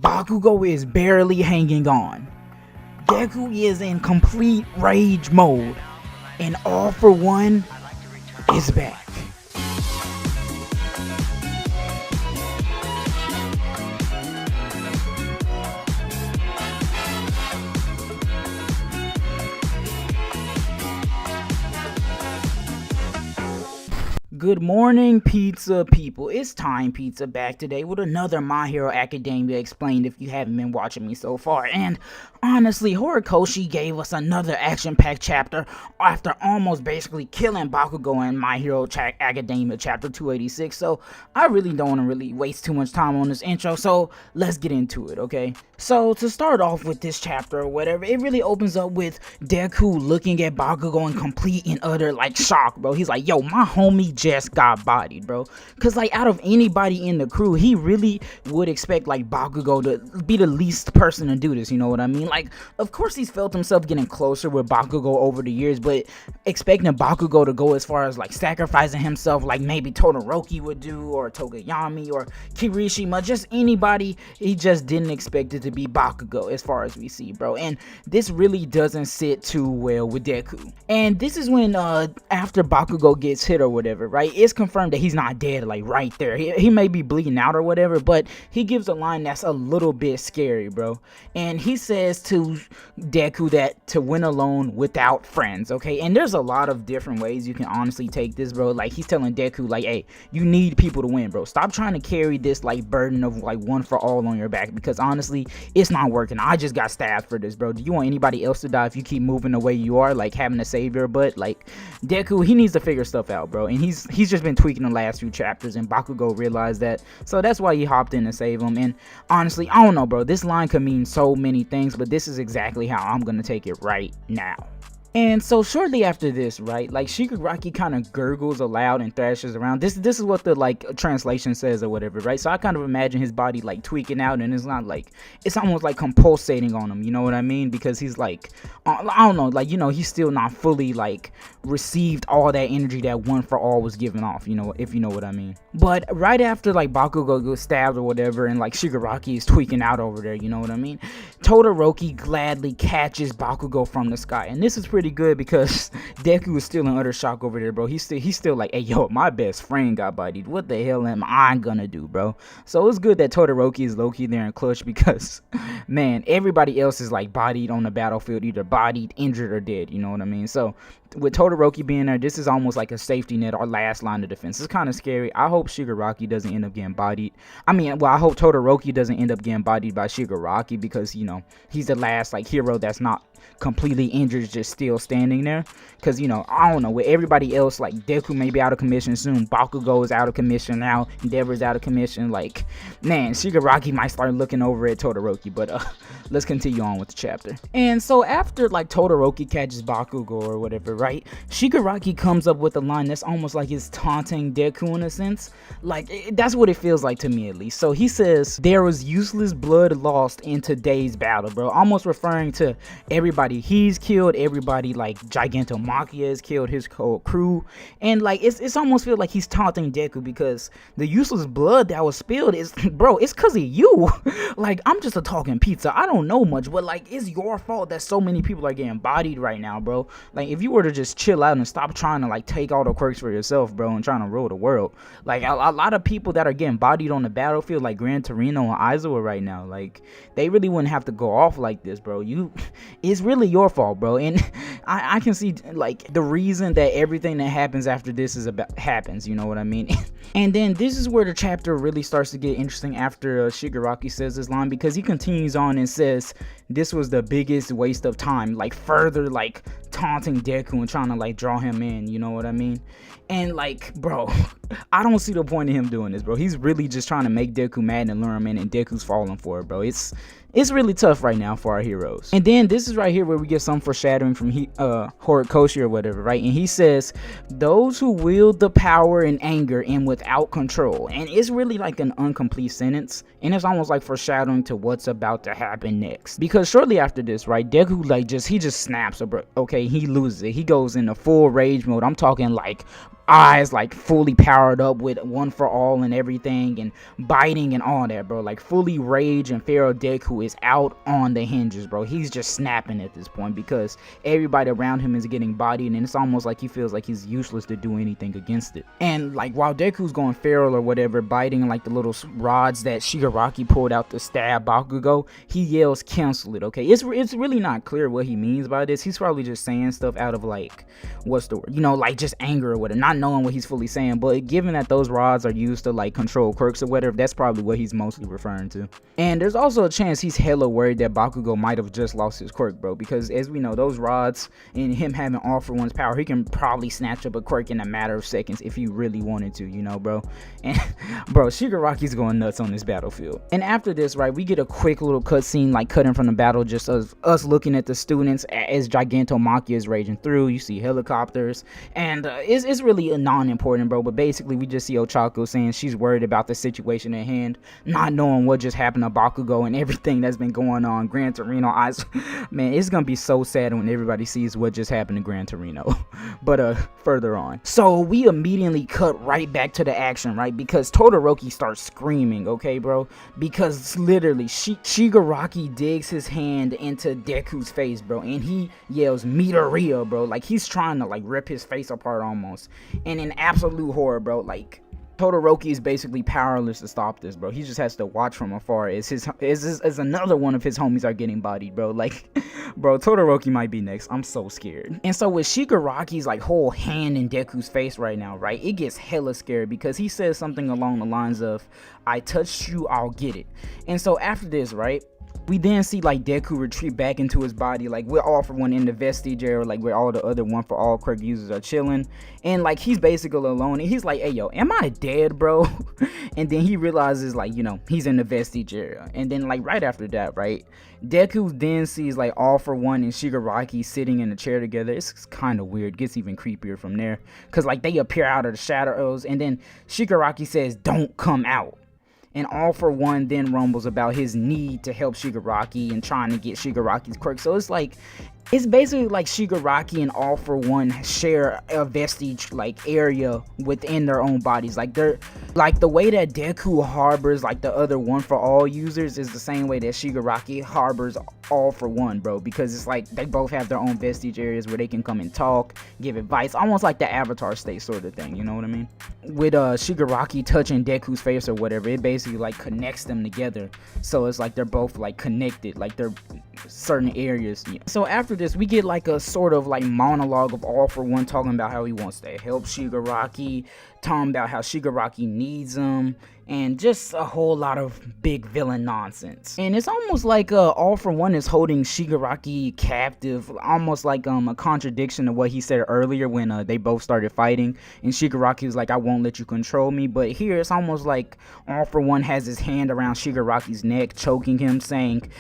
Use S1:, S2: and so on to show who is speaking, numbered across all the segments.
S1: Bakugo is barely hanging on. Deku is in complete rage mode, and All For One is back. Good morning, pizza people. It's Time Pizza back today with another My Hero Academia Explained if you haven't been watching me so far. And honestly, Horikoshi gave us another action-packed chapter after almost basically killing Bakugo in My Hero Academia Chapter 286. So I really don't want to really waste too much time on this intro, so let's get into it, okay? So to start off with this chapter or whatever, it really opens up with Deku looking at Bakugo in complete and utter like shock, bro. He's like, yo, my homie just got bodied, bro. Cause like out of anybody in the crew, he really would expect like Bakugo to be the least person to do this, you know what I mean? Like, of course he's felt himself getting closer with Bakugo over the years, but expecting Bakugo to go as far as like sacrificing himself like maybe Todoroki would do, or Tokoyami, or Kirishima, just anybody, he just didn't expect it to be Bakugo as far as we see, bro. And this really doesn't sit too well with Deku. And this is when after Bakugo gets hit or whatever, right, it's confirmed that he's not dead like right there. He may be bleeding out or whatever, but he gives a line that's a little bit scary, bro. And he says to Deku that to win alone without friends, okay? And there's a lot of different ways you can honestly take this, bro. Like, he's telling Deku like, hey, you need people to win, bro. Stop trying to carry this like burden of like one for all on your back, because honestly it's not working. I just got stabbed for this, bro. Do you want anybody else to die if you keep moving the way you are, like having to save your butt? Like, Deku, he needs to figure stuff out, bro. And he's just been tweaking the last few chapters, and Bakugo realized that, so that's why he hopped in to save him. And honestly, I don't know, bro, this line could mean so many things, but this is exactly how I'm gonna take it right now. And so shortly after this, right, like Shigaraki kind of gurgles aloud and thrashes around. This is what the like translation says or whatever, right? So I kind of imagine his body like tweaking out, and it's not like, it's almost like compulsating on him, you know what I mean? Because he's like, I don't know, like, you know, he's still not fully like received all that energy that One For All was giving off, you know, if you know what I mean. But right after like Bakugo gets stabbed or whatever, and like Shigaraki is tweaking out over there, you know what I mean, Todoroki gladly catches Bakugo from the sky. And this is pretty good because Deku is still in utter shock over there, bro. He's still like, hey, yo, my best friend got bodied. What the hell am I gonna do, bro? So it's good that Todoroki is low-key there in clutch, because man, everybody else is like bodied on the battlefield, either bodied, injured, or dead, you know what I mean? So with Todoroki being there, this is almost like a safety net, our last line of defense. It's kind of scary. I hope Shigaraki doesn't end up getting bodied. I mean, well, I hope Todoroki doesn't end up getting bodied by Shigaraki, because, you know, he's the last like hero that's not completely injured, just still standing there. Because, you know, I don't know, with everybody else, like Deku may be out of commission soon, Bakugo is out of commission now, Endeavor's out of commission. Like, man, Shigaraki might start looking over at Todoroki. But let's continue on with the chapter. And so after like Todoroki catches Bakugo or whatever, right, Shigaraki comes up with a line that's almost like he's taunting Deku in a sense. Like, that's what it feels like to me, at least. So he says, there was useless blood lost in today's battle, bro. Almost referring to everybody he's killed, everybody like Gigantomachia has killed, his whole crew. And like, it's almost feel like he's taunting Deku, because the useless blood that was spilled is, bro, it's cause of you. Like, I'm just a talking pizza, I don't know much, but like, it's your fault that so many people are getting bodied right now, bro. Like, if you were to just chill out and stop trying to like take all the quirks for yourself, bro, and trying to rule the world, like a lot of people that are getting bodied on the battlefield, like Gran Torino and Aizawa right now, like, they really wouldn't have to go off like this, bro. It's really your fault, bro. And I can see like the reason that everything that happens after this is happens, you know what I mean? And then this is where the chapter really starts to get interesting after Shigaraki says this line, because he continues on and says this was the biggest waste of time, like further like taunting Deku and trying to like draw him in, you know what I mean? And like, bro, I don't see the point of him doing this, bro. He's really just trying to make Deku mad and lure him in, and Deku's falling for it, bro. It's really tough right now for our heroes. And then this is right here where we get some foreshadowing from Horikoshi or whatever, right? And he says, those who wield the power in anger and without control. And it's really like an incomplete sentence, and it's almost like foreshadowing to what's about to happen next. Because shortly after this, right, Deku like he just snaps, okay, he loses it. He goes into full rage mode. I'm talking like eyes like fully powered up with one for all and everything, and biting and all that, bro. Like fully rage, and Pharaoh Deku is out on the hinges, bro. He's just snapping at this point because everybody around him is getting bodied, and it's almost like he feels like he's useless to do anything against it. And like while Deku's going feral or whatever, biting like the little rods that Shigaraki pulled out to stab Bakugo, he yells, "Cancel it." Okay, it's really not clear what he means by this. He's probably just saying stuff out of like, what's the word, like just anger or whatever, not knowing what he's fully saying. But given that those rods are used to like control quirks or whatever, that's probably what he's mostly referring to. And there's also a chance he's hella worried that Bakugo might have just lost his quirk, bro, because as we know, those rods and him having All for One's power, he can probably snatch up a quirk in a matter of seconds if he really wanted to, bro. And bro, Shigaraki's going nuts on this battlefield. And after this, right, we get a quick little cutscene like cutting from the battle, just us looking at the students as Gigantomachia is raging through. You see helicopters, and it's really non-important, bro, but basically we just see Ochako saying she's worried about the situation at hand, not knowing what just happened to Bakugo and everything that's been going on. Gran Torino eyes, man, it's gonna be so sad when everybody sees what just happened to Gran Torino. But further on, so we immediately cut right back to the action, right, because Todoroki starts screaming, okay, bro, because literally Shigaraki digs his hand into Deku's face, bro, and he yells Midoriya, bro, like he's trying to like rip his face apart almost. And in absolute horror, bro, like Todoroki is basically powerless to stop this, bro. He just has to watch from afar as another one of his homies are getting bodied, bro. Like, bro, Todoroki might be next. I'm so scared. And so with Shigaraki's like whole hand in Deku's face right now, right, it gets hella scary because he says something along the lines of, "I touched you, I'll get it." And so after this, right, we then see like Deku retreat back into his body, like we're All for One in the vestige area, like where all the other one for all quirk users are chilling, and like he's basically alone, and he's like, "Hey yo, am I dead, bro?" And then he realizes like, he's in the vestige area. And then like right after that, right, Deku then sees like All for One and Shigaraki sitting in a chair together. It's kind of weird, gets even creepier from there, because like they appear out of the shadows, and then Shigaraki says, "Don't come out." And All for One then rumbles about his need to help Shigaraki and trying to get Shigaraki's quirk. So it's basically like Shigaraki and All for One share a vestige like area within their own bodies. Like they're like the way that Deku harbors like the other One for All users is the same way that Shigaraki harbors All for One, bro, because it's like they both have their own vestige areas where they can come and talk, give advice, almost like the Avatar state sort of thing, you know what I mean? With Shigaraki touching Deku's face or whatever, it basically like connects them together. So it's like they're both like connected, like they're certain areas. So after this, we get like a sort of like monologue of All for One talking about how he wants to help Shigaraki, talking about how Shigaraki needs him, and just a whole lot of big villain nonsense. And it's almost like All for One is holding Shigaraki captive, almost like a contradiction to what he said earlier when they both started fighting, and Shigaraki was like, "I won't let you control me." But here it's almost like All for One has his hand around Shigaraki's neck, choking him, saying,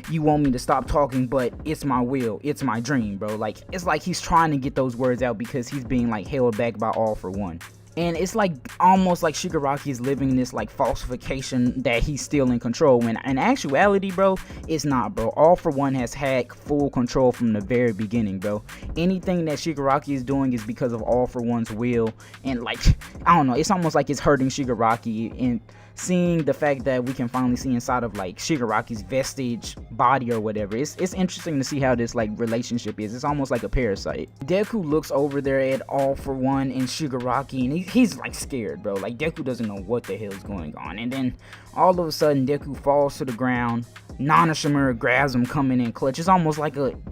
S1: "You want me to stop talking, but it's my will, it's my dream, bro." Like it's like he's trying to get those words out because he's being like held back by All for One. And it's like almost like Shigaraki is living this like falsification that he's still in control, when in actuality, bro, it's not, bro. All for One has had full control from the very beginning, bro. Anything that Shigaraki is doing is because of All for One's will, and like, I don't know, it's almost like it's hurting Shigaraki. And seeing the fact that we can finally see inside of like Shigaraki's vestige body or whatever, it's interesting to see how this like relationship is. It's almost like a parasite. Deku looks over there at All for One and Shigaraki, and he's like scared, bro. Like Deku doesn't know what the hell is going on. And then all of a sudden Deku falls to the ground. Nana Shimura grabs him, coming in clutch. It's almost like an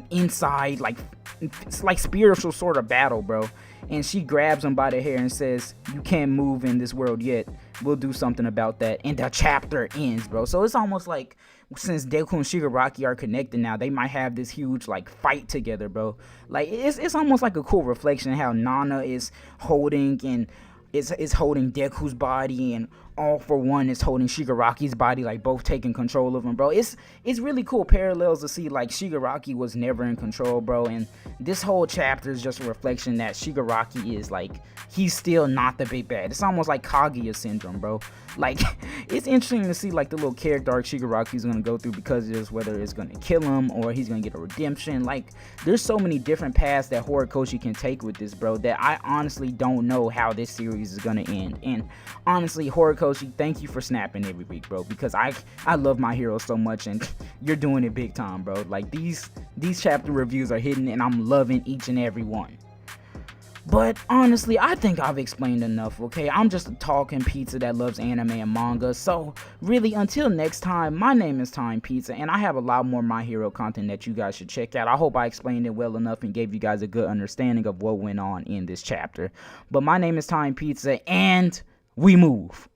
S1: inside, like it's like spiritual sort of battle, bro. And she grabs him by the hair and says, "You can't move in this world yet. We'll do something about that." And the chapter ends, bro. So it's almost like since Deku and Shigaraki are connected now, they might have this huge like fight together, bro. Like it's almost like a cool reflection of how Nana is holding and is holding Deku's body, and All for One is holding Shigaraki's body, like both taking control of him, bro. It's really cool parallels to see, like Shigaraki was never in control, bro, and this whole chapter is just a reflection that Shigaraki is like, he's still not the big bad. It's almost like Kaguya syndrome, bro. Like, it's interesting to see like the little character arc Shigaraki's gonna go through because of this, whether it's gonna kill him or he's gonna get a redemption. Like, there's so many different paths that Horikoshi can take with this, bro, that I honestly don't know how this series is gonna end. And honestly, Horikoshi, thank you for snapping every week, bro, because I love my hero so much, and you're doing it big time, bro. Like, these chapter reviews are hitting, and I'm loving each and every one. But honestly, I think I've explained enough, okay? I'm just a talking pizza that loves anime and manga. So really, until next time, my name is Tine Pizza, and I have a lot more My Hero content that you guys should check out. I hope I explained it well enough and gave you guys a good understanding of what went on in this chapter. But my name is Tine Pizza, and we move.